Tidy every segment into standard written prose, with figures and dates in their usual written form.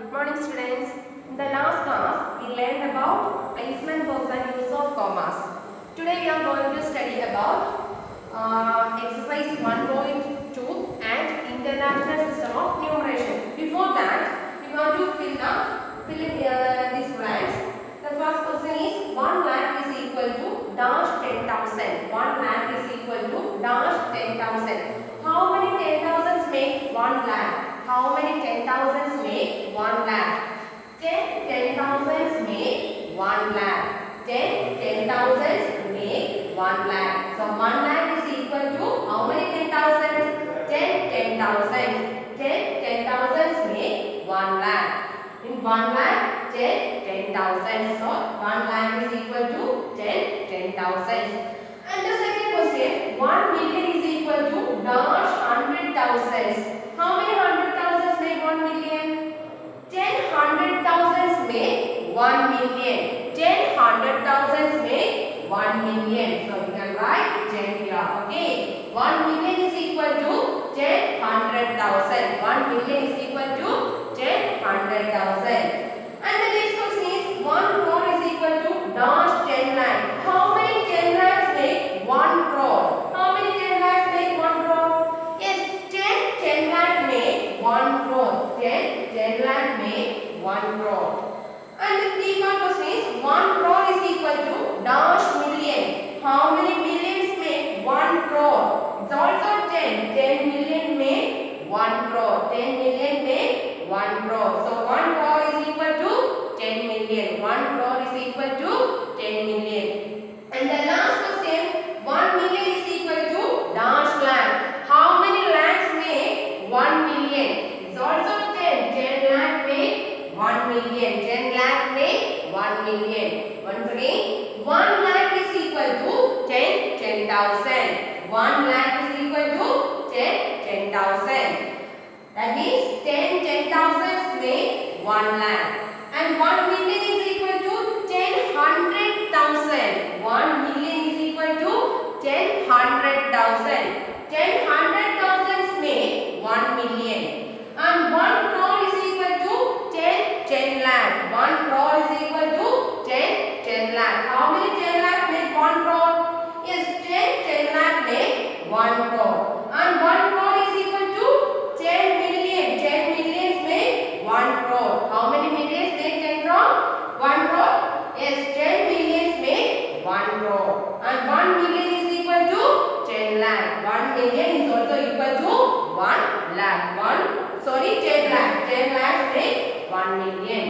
Good morning, students. In the last class, we learned about placement verbs and use of commas. Today, we are going to study about exercise 1.2 and international system of numeration. Before that, we want to fill in these blanks. The first question is 1 lakh is equal to dash 10,000. 1 lakh is equal to dash 10,000. How many 10,000s make 1 lakh? How many 10,000s make 1 lakh? 10 10,000s make 1 lakh. 10 10,000s make 1 lakh. So 1 lakh is equal to how many 10,000s? 10 10,000. 10 10,000s make 1 lakh. In 1 lakh, 10 10,000. So 1 lakh is equal to 10 10,000. And the second question, 1 million is equal to dash 100,000. How many 100,000s make 1 million? 10 100,000s make 1 million. 10 100,000s make 1 million. So you can write 10 here. Okay. 1 million is equal to 10 100,000. 1 million is equal to 10 100,000. And the next question is 1 crore is equal to dash 10 lakh. How many 10 lakhs make 1 crore? How many 10 lakhs make 1 crore? Yes, 10 lakh make 1 crore. 10 lakh make 1 crore. And the third question is 1 crore is equal to dash million. How many millions make 1 crore? It's also 10. 10 million make 1 crore. 10 million make 1 crore. So 1 crore is equal to 10 million. 1 crore is equal to 10 million. And the last question, 1 million is equal to dash lakh. How many lakhs make 1 million? It's also 10. 10 lakh make 1 million. 10 lakh make 1 million. Once again, 1 lakh is equal to 10 10,000. 1 lakh is equal to 10 10,000. That means 10 10,000s make 1 lakh. And 1 million is equal to 10 100,000. 1 million is equal to 10 100,000. 10 100,000s make 1 million. And 1 crore is equal to 10 lakh. 1 crore is equal to 10 lakh. How many 10 lakh make 1 crore? Yes, 10 lakh make 1 crore. And 1 crore is equal to 10 million. 10 millions make 1 crore. How many millions make 10 crore? 1 crore? Yes, 10 millions make 1 crore. And 1 million is equal to 10 lakh. 1 million is also equal to 1 lakh. 10 lakh. 10 lakhs make 1 million.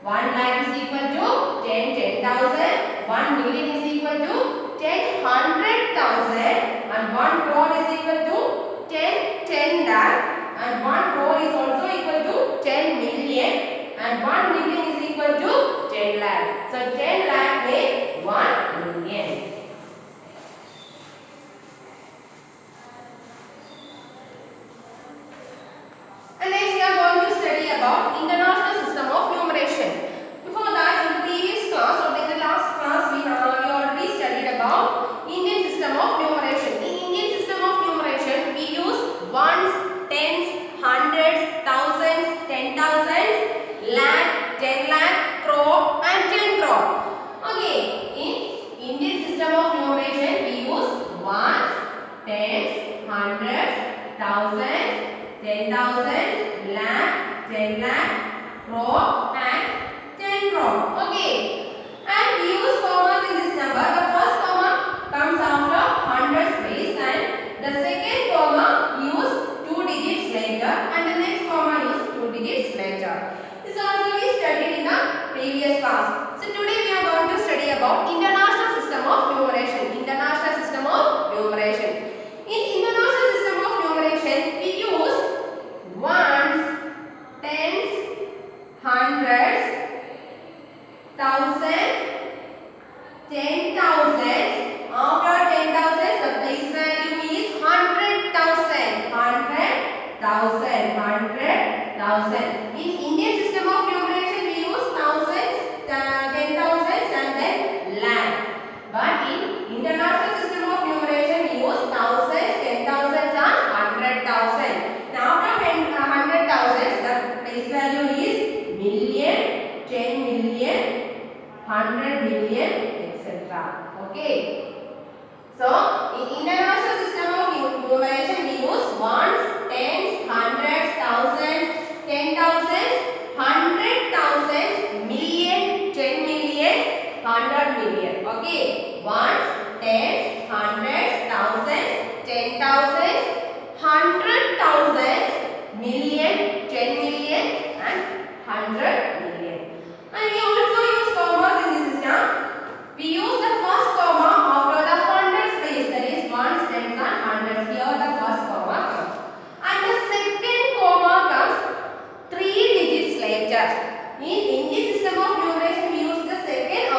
1 lakh is equal to 10 10,000. 1 million is equal to 10 100,000. And 1 crore is equal to 10 lakh. And 1 crore is also equal to 10 million. And 1 million is equal to 10 lakh. So 10 lakh make 1 million. And next we are going to study about international system of numeration. Before that, in the previous class or in the last class, we already studied about Indian system of numeration. In Indian system of numeration, we use ones, tens, hundreds, thousands, 10,000s, lakh, 10 lakh, crore and 10 crore. Okay, in Indian system of numeration, we use ones, tens, hundreds, thousands, 10,000, lakh, 10 lakh, crore and 10 crore. Okay. And we use commas in this number. The first comma comes after hundreds place and the second comma use 2 digits later and the next comma use 2 digits later. This also we studied in the previous class. So today we are going to study about international system of numeration. International system of numeration. In international system of numeration, we use ones, tens, hundreds, thousands, 10,000s. After 10,000s, the place value is 100,000. 100,000. 100,000. In Indian system of numeration, we use thousands, 10,000s and then lakh. But in international system of numeration, we use thousands, 10,000s and 100,000. Now after 100,000, the place value Okay. So, in international system of numeration, we use ones, tens, hundreds, thousands, 10,000s, 100,000s, million, 10 million, 100 million. Okay. Ones, tens, hundreds, thousands, 10,000s, 100,000s, million, 10 million, and 100 million. And we also use commas in this system. We use the first comma after the hundreds place, that is ones, tens, and hundreds. Here the first comma comes, and the second comma comes 3 digits later. In this system of numeration, we use the second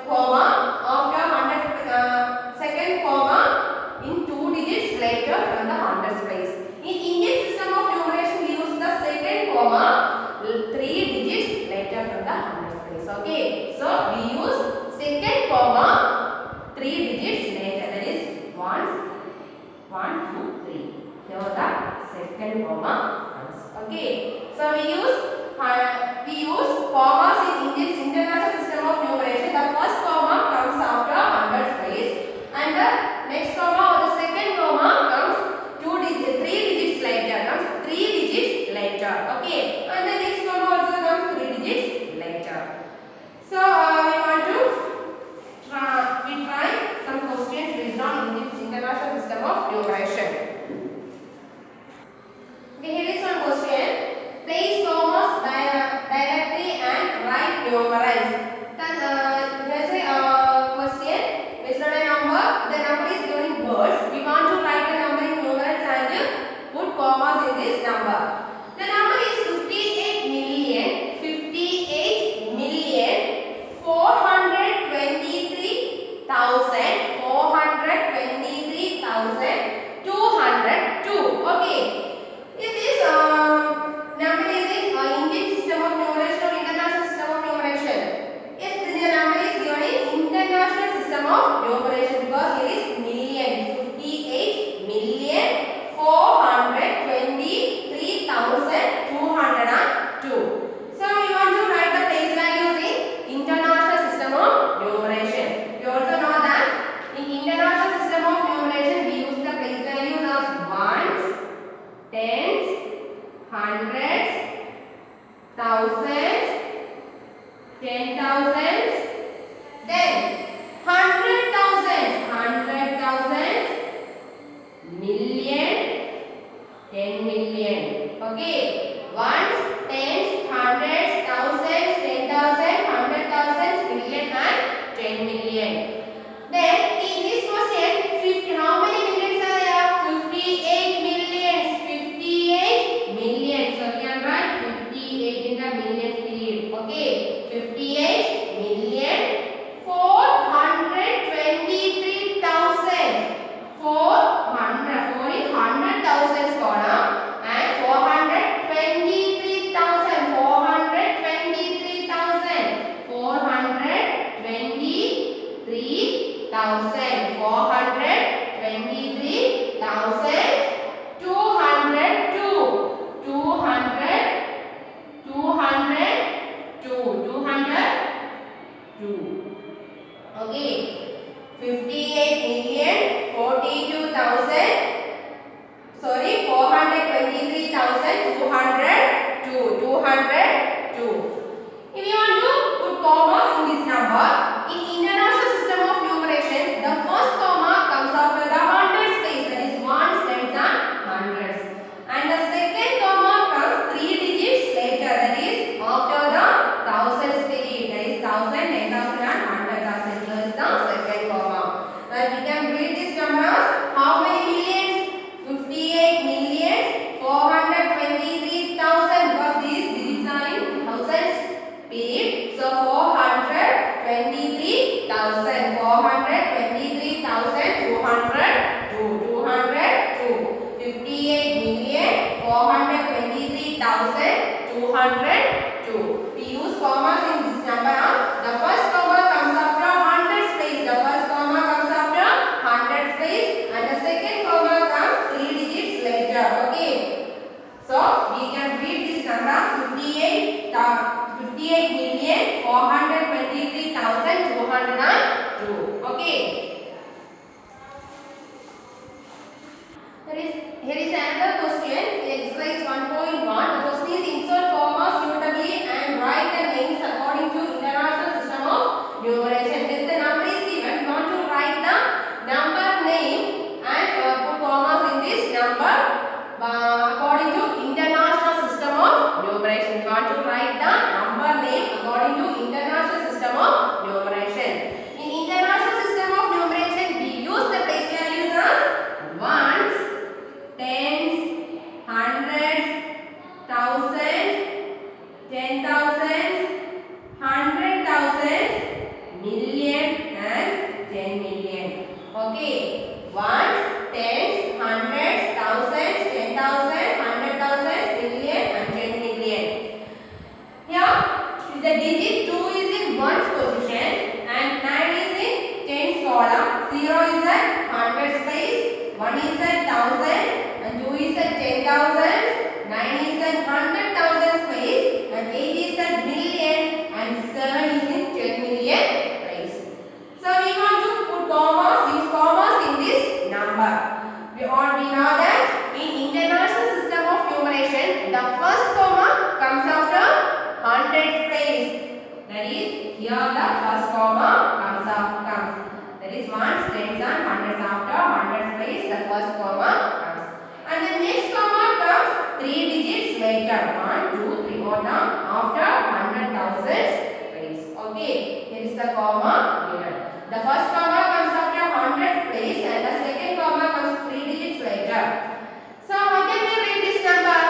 comma after hundred. Second comma in 2 digits later from the hundreds place. In Indian system of numeration, we use the second comma 3 digits later from the hundreds place. Okay, so we use second comma 3 digits later, that is 1, 2, 3. Here the second comma comes. Okay, so we use commas in Indian international system of numeration. The first comma comes after hundreds place, and the next comma or the second comma comes 3 digits later. Comes 3 digits later. Okay, and the next comma also comes 3 digits later. So we want to try some questions based on Indian international system of numeration. Okay, here is one question. Place commas directly and write numerals. There's a question based on a number. The number is given in words. We want to write the number in numerals and put commas in this number. The number is 58,423,202. Okay. If this number is in Indian system of numeration or international system of numeration? If the number is given in international system of numeration, because it is million, 58,423,202. So we want to write the place values in international system of numeration. You also know that in international system of numeration, we use the place values of ones, tens, hundreds, thousands, 10,000s, then 100,000s, million, 10 million. Okay, ones, tens, hundreds, thousands, 10,000, 100,000, million, and 10 million. Then in this question, how many millions are there? 58 millions. 58 millions. So we can write 58 in the millions period. Okay, 58 million 423,000. 400 in 100,000 column and 423,000. 423,000. 423,000. 202. 202. Okay. 58,042,000. Sorry, 423,202. 202. If you want to put commas in this number, in international system of numeration, the first comma comes after the hundreds place, that is ones, tens, and hundreds. And the second comma comes 3 digits later, that is after the thousands period, that is 1,000, 10,000, and 100,000. So is the second comma. Now we can read this numbers. How many millions? 58 millions 423,000, because these digits are in thousands period. So 423,000. 423,202. 58 million 423,202. We use commas in this number. The first comma comes after hundreds place. The first comma comes after hundreds place, and the second comma comes 3 digits later. Okay. So we can read this number 58 million 423,202. Okay. Here is another question. Exercise 1.1. The question is insert comma suitably and write the names according to International System of Numeration. If the number is given, you want to write the number name and put commas in this number according to International System of Numeration. You want to write the number name according to International System of Numeration. In International System of Numeration, we use the place values as ones, tens, hundreds, thousands, 10,000, 100,000, million and 10 million. Okay. Ones, tens, hundreds, thousands, 10,000, 100,000, million and 10 million. Here the digit 2 is in ones position and 9 is in tens column. 0 is at hundreds place, 1 is at thousand and 2 is at 10,000, 9 is at 100,000 place and 8 is at million and 7 is in 10 million place. So we want to put commas, use commas in this number. We know that in International System of Numeration, the first comma comes after hundred place. That is, here the first comma comes. That is ones, tens and hundreds. After hundreds place, the first comma comes. And the next comma comes 3 digits later. 1, 2, 3. Or now after 100,000 place. Okay, here is the comma given. The first comma comes after 100 place and the second comma comes 3 digits later. So how can we read this number?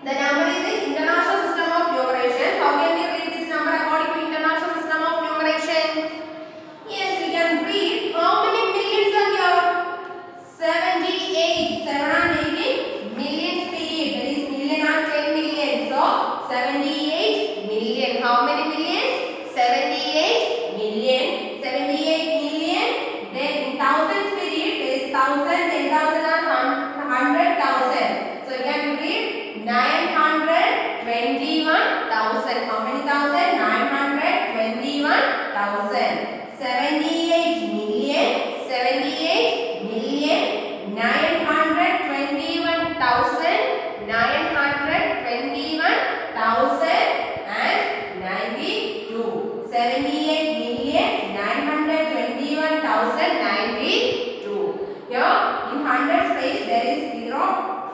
The number is the International System of Numeration. How can we read this number according to International System of Numeration? Yes, we can read how many millions are here? 78. 7 and 18 millions period. That is million and 10 million. So 78 million. How many millions? 78 million. 78 million. Then in thousands period there is 1,000, 10,000 and 100,000. So you can read 921,000. How many thousand? 921,000. 78 million. 78 million. 921,000. 921,092. 78 million. 921,092. Here in hundreds place there is 0.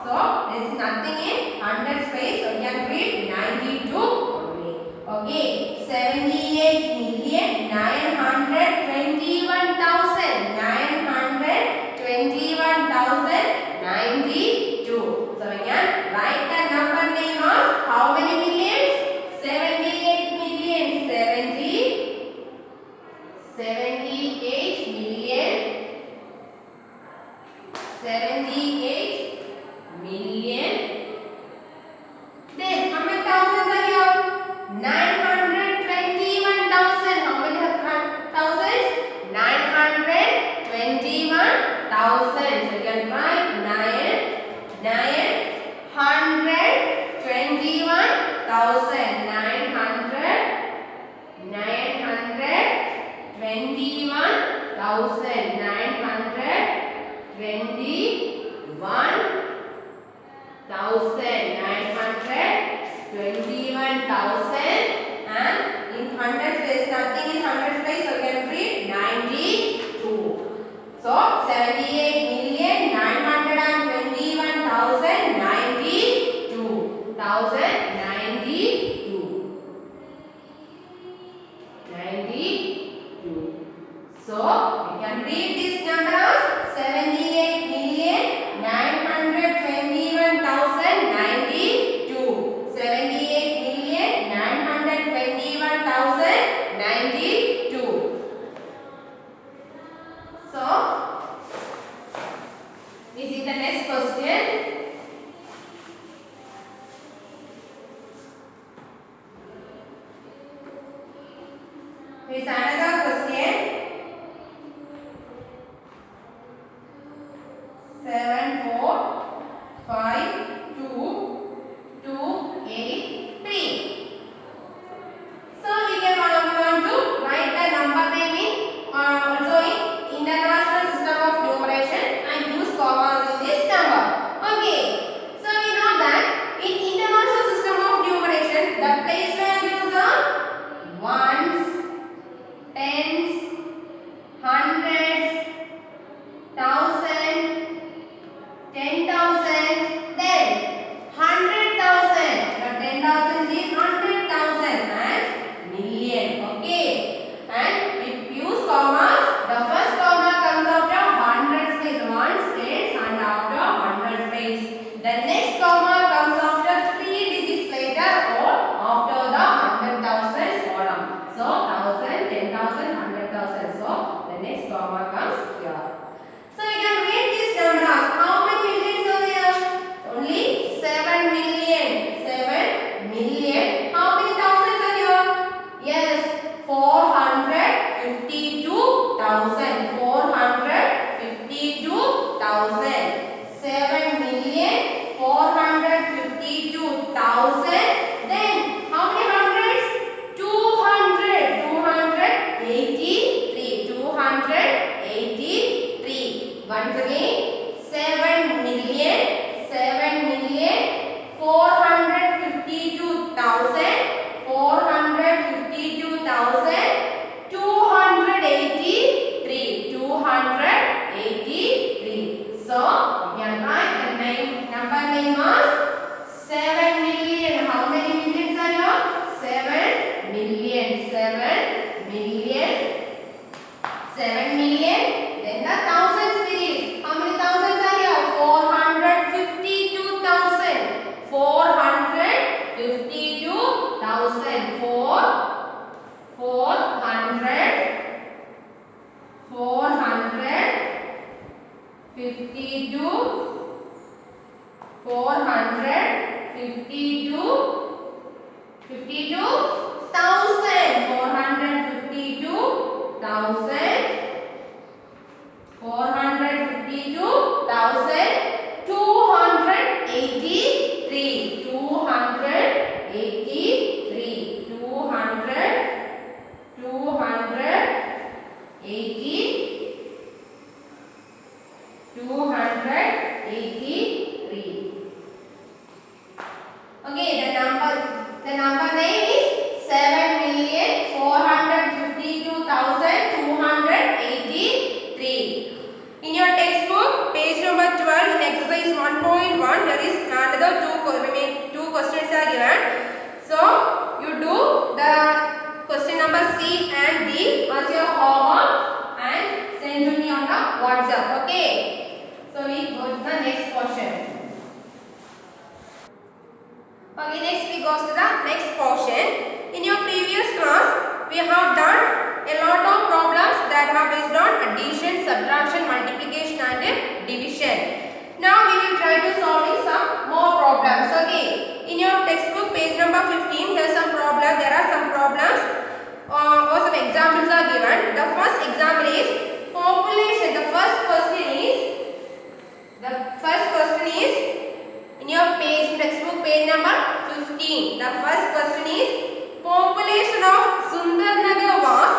So there is nothing in hundreds place. So you can read 92 only. Okay. 78 million 921,000. 921,092. So we can write the number name of how many millions? 78 million. 78 million. 78 million. Then how many thousands are here? 921,000. How many thousands? 921,000. So you can write 921,000. 921,000. And in hundreds there is nothing in hundreds place, so you can read 92. So 78 million 921,092. 92. So we can read this number as 78 million 921,092. 78 million 921,092. So this is the next question. Here is another question. 7, 4, 5, 2, 2, 8, 3. So we want to write the number name in also in Okay, the number name is 7,452,283. In your textbook, page number 12, in exercise 1.1, there is another two questions are given. So you do the question number C and D as your homework and send to me on the WhatsApp. Okay. So we go to the next question. Okay, next we go to the next portion. In your previous class, we have done a lot of problems that are based on addition, subtraction, multiplication and division. Now we will try to solve some more problems. Okay, in your textbook page number 15, here some problems. There are some problems or some examples are given. The first example is population. The first question is in your textbook page number 15. The first question is population of Sundarnagar was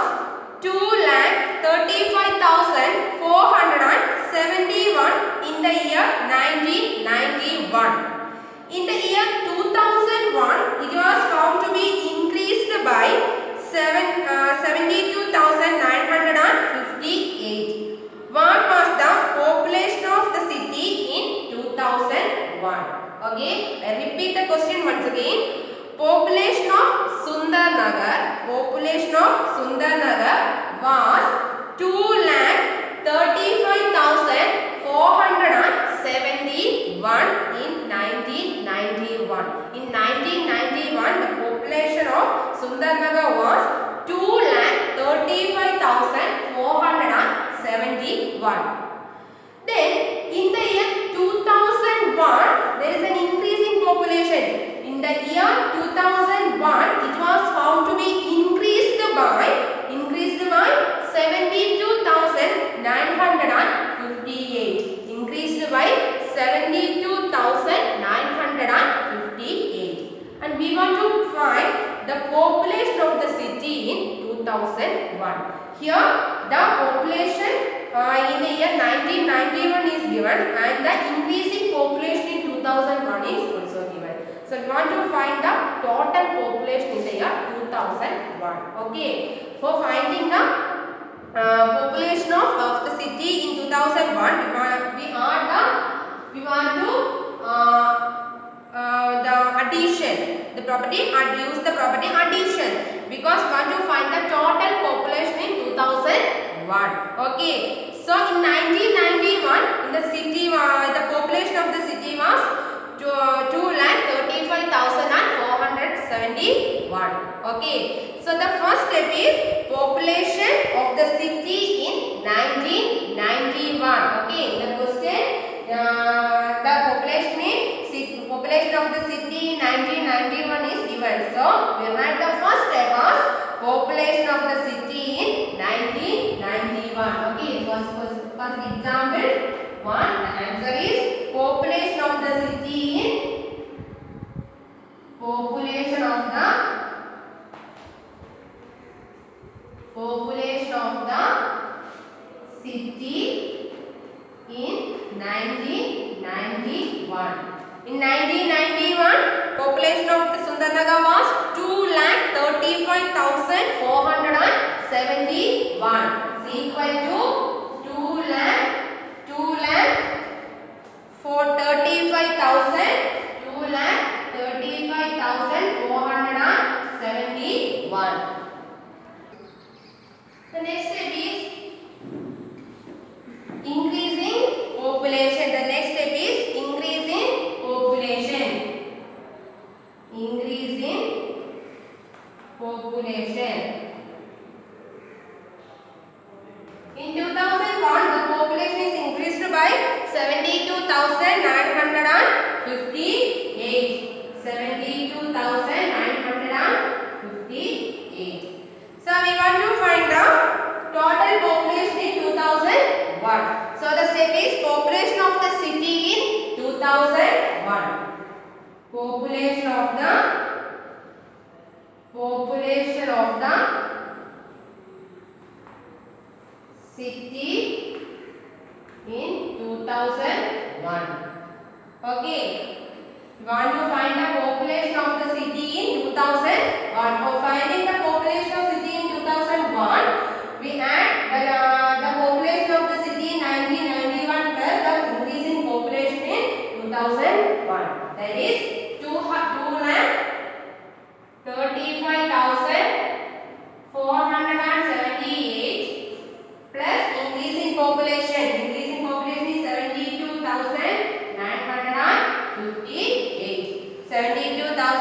2,35,471 in the year 1991. In the year 2001, it was found to be increased by 72,958. What was the population of the city in 2001? Okay, I repeat the question once again. Population of Sundarnagar was 2,35,471 in 1991. In 1991, the population of Sundarnagar was 2,35,471. Then, in the year 2001, there is an increase in population. In the year 2001, it was found to be increased by 72,958. Increased by 72,958. And we want to find the population of the city in 2001. Here, the population in the year 1991 is given and the increasing population in 2001 is also given. So we want to find the total population in the year 2001. Okay. For finding the population of the city in 2001, we want to the addition. The property use the property addition because we want to find the total population in 2001. Okay. So in 1991, in the city, the population of the city was 2,35,471. Okay. So the first step is population of the city in 1991. Okay. In the question, the population of the city in 1991 is given. So we write the first step as population of the city in 1991. Okay. First example 1. The answer is population of the city in population of the city in 1991. In 1991, population of the Sundarnagar was 2,35,471. Is equal to 2,35,471. The next step is increasing population. The next step is increasing population. Increasing population. In 2001, the population is increased by 72,958.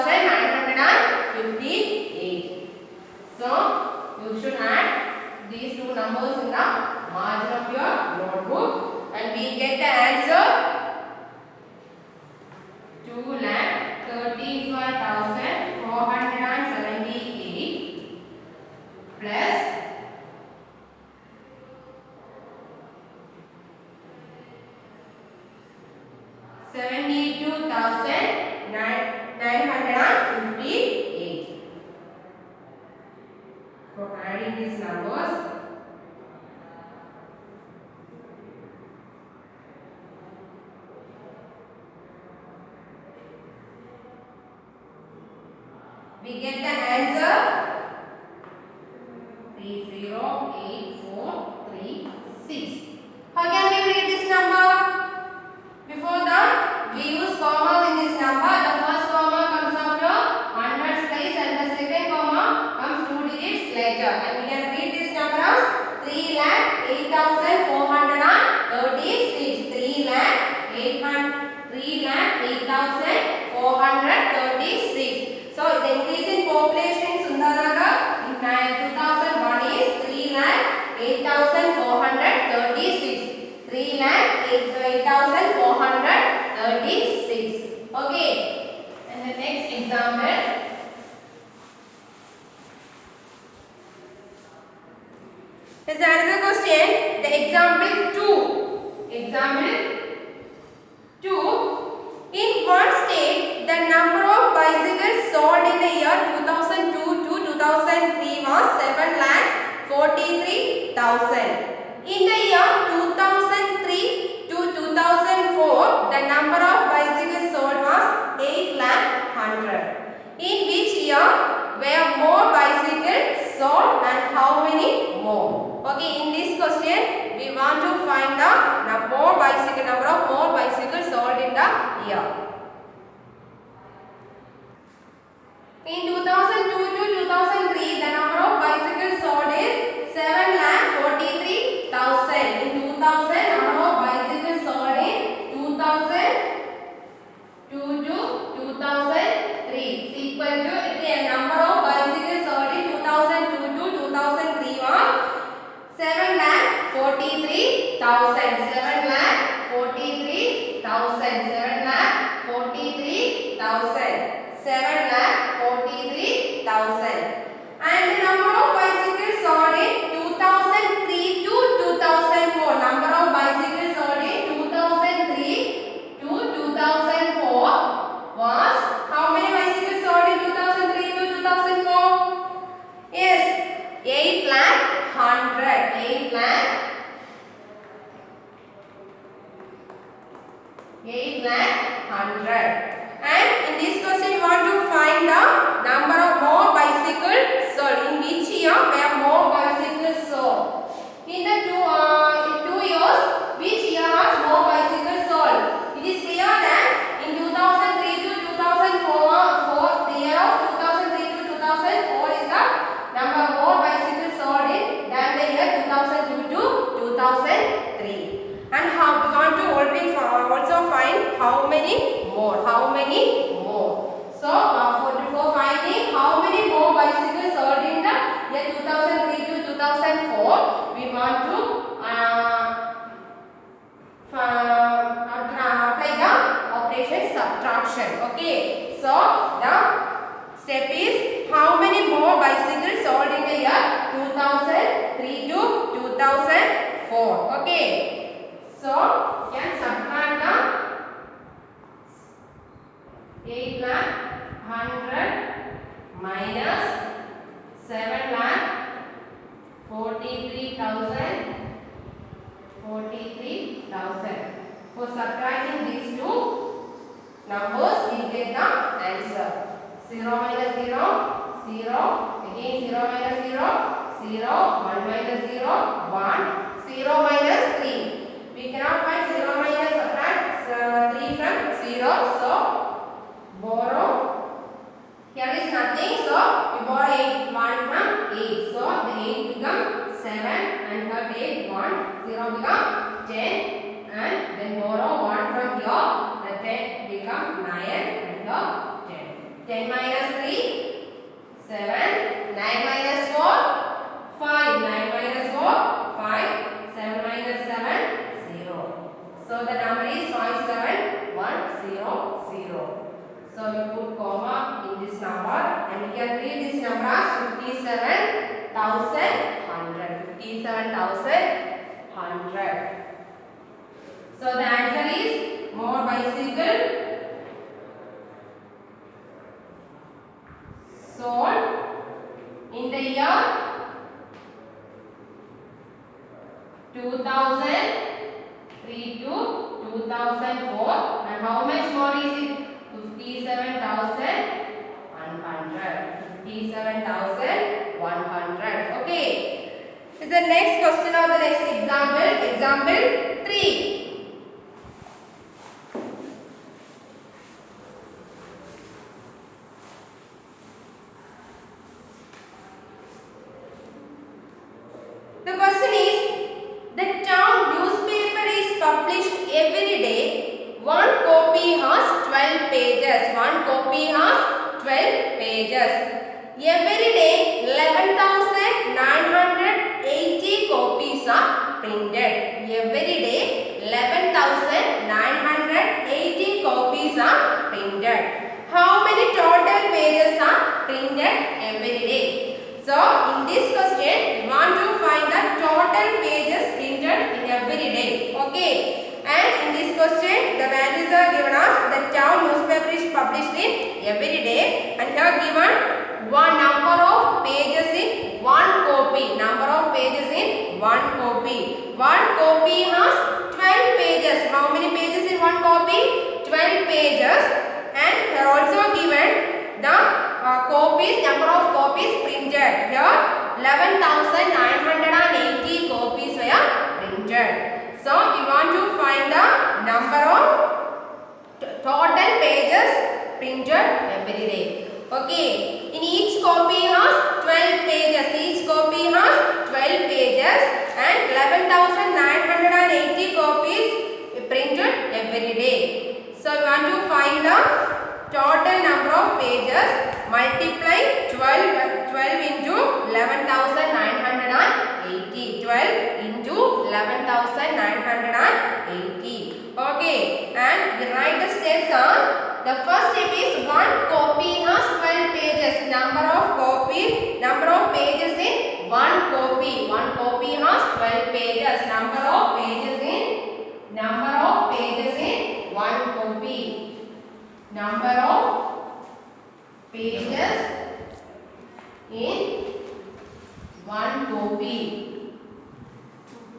72,958. So you should add these two numbers in the margin of your notebook and we get the answer 2,35,478 plus 72,958. For adding these numbers, we get the answer 308436. How can we read this number? Before that, we use commas in this number. The first comma comes after hundreds place and the second comma comes 2 digits later. And we can read this number as 3,08,436. 3,08,436. So the increase in population in Sundanagar in 2001 is 3,08,436. 3,08,436. Okay. And the next example. There's another question. The example 2. Example 2. In one state, the number of bicycles sold in the year 2002 to 2003 was 7,43,000. In the year 2003 to 2004, the number of bicycles sold was 8,100,000. In which year were more bicycles sold and how many more? Okay, in this question, we want to find the number of more bicycles sold in the year. In 2002 to 2003, the number of bicycles sold is 7,43,000. In 2000, number of bicycles sold in 2002 to 2003 is equal to the number of bicycles sold in 2002 to 2003 was 7,43,000. 7,43,000. And the number of bicycles sold in 2003 to 2004. Number of bicycles sold in 2003 to 2004 was how many bicycles sold in 2003 to 2004? Yes, 8,100,000. And in this question, we want to find the number of more bicycles sold. In which year were more bicycles sold? In the 2 years, which year has more bicycles sold? It is clear that in 2003 to 2004, the year of 2003 to 2004 is the number of more bicycles sold in than the year 2002 to 2003. And how we want to also find how many more. So for finding how many more bicycles sold in the year 2003 to 2004, we want to apply the operation subtraction. Okay. So the step is how many more bicycles sold in the year 2003 to 2004. Okay. So you can subtract the 8,100,000 minus 7,43,000. For subtracting these two numbers, we get the answer. 0 minus 0, 0. Again 0 minus 0, 0. 1 minus 0, 1. 0 minus 3. We cannot find 0 minus subtract 3 from 0. So borrow. Here is nothing. So we borrow 1 from 8. So the 8 becomes 7 and her 8 1. 0 become 10 and then borrow 1 from here. The 10 become 9 and here 10. 10 minus 3, 7. 9 minus 4, 5. 9 minus 4, 5. 7 minus 7, 0. So the number is 57100. So we put comma in this number and we can read this number as 57,100. 57,100. So the answer is more bicycle sold in the year 2003 to 2004, and how much more is it? 57,100. 57,100. Okay. The next question or the next example, example 3. The question is, the town newspaper is published every day. One copy has 12 pages. One copy has 12 pages. Every day 11,980 copies are printed. Every day 11,980 copies are printed. How many total pages are printed every day? So in this question we want to find the total pages printed in every day. Okay. And in this question the values are given as the town newspaper is published in every day, and here given one number of pages in one copy. Number of pages in one copy. One copy has 12 pages. How many pages in one copy? 12 pages. And here also given the copies, number of copies printed. Here 11,980 copies were printed. So we want to find the number of total pages printed every day. Okay. In each copy has 12 pages. Each copy has 12 pages and 11,980 copies printed every day. So we want to find the total number of pages. Multiply 12 into 11,980. 12 into 11,980. Okay. And we write the steps on. The first step is one copy has 12 pages. Number of pages in one copy. One copy has 12 pages. Number of pages in one copy. Number of pages in one copy.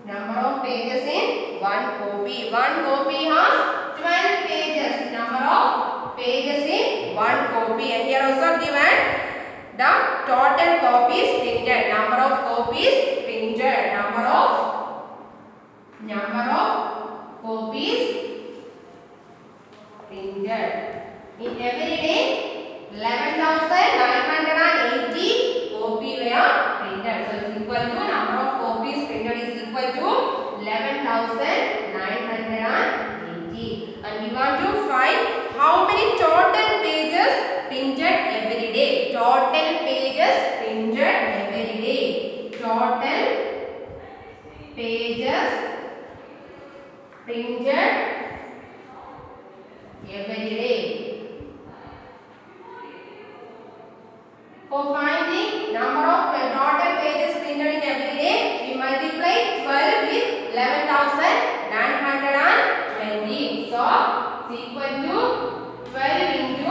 Number of pages in one copy. One copy has 12 pages. Number of pages in one copy. And here also given the total copies printed. Number of copies printed. Number of copies printed. In every day 11,980 copies were printed. So it is equal to number of copies printed is equal to 11,980. And we want to find how many total pages printed every day. Total pages printed every day. Total pages printed every day. For finding number of total pages printed in every day, we multiply 12 with 11,920. So it's equal to 12 into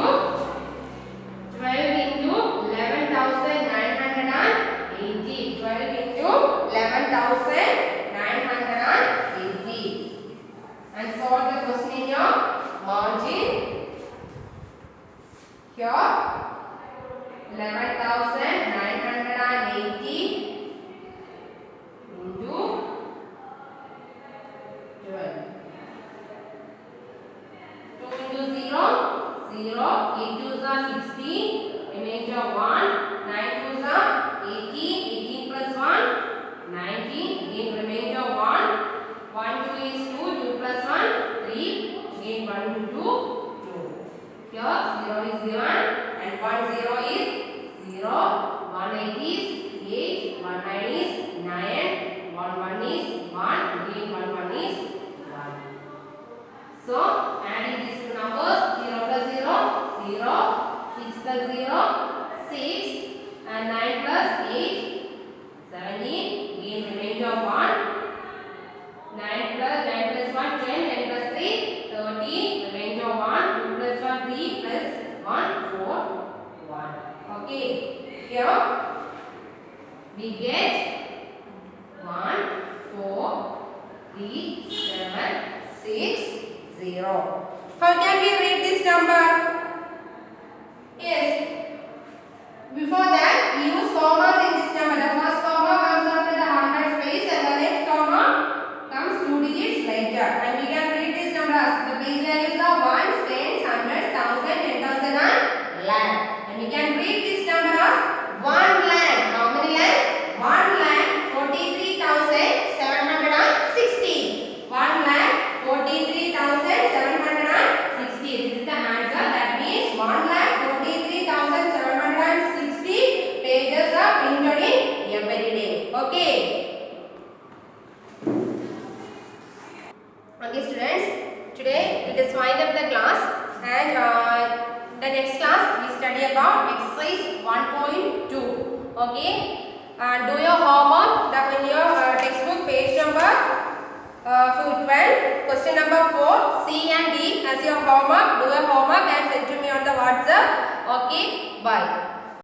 11,980. 12 into 11,980. And solve the question in your margin. Here 11,980 into 12. 2 into 0, 0. 8 2s are 16. Remainder 1. 9 2s are 18. 18 plus 1, 19. Again remainder 1. 1 2 is 2. 2 plus 1, 3. Again 1 2, 2. Here 0 is given and and 9 plus 8, 17. Again remainder of 1. 9 plus 1, 10. 10 plus 3, 13. Remainder of 1. 2 plus 1, 3 plus 1, 4, 1. Okay. Here we get 1, 4, 3, 7, 6, 0. How can we read this number? Yes. Before that, we use commas in this number. The first comma comes after the 100 space and the next comma comes 2 digits later. And we can read this number as the base values are ones, tens, hundreds, thousand, 10,000 and lakh. And we can read this number as 1 lakh. How many lakh? 1 lakh 43,760. 1 lakh 43,760. This is the answer. That means 1 lakh 43,760 pages are printed in every day. Okay. Okay students, today we just wind up the class and the next class we study about exercise 1.2. Okay. Do your homework in your textbook page number 12, question number 4, C and D as your homework. Do your homework and send to me on the WhatsApp. Okay, bye.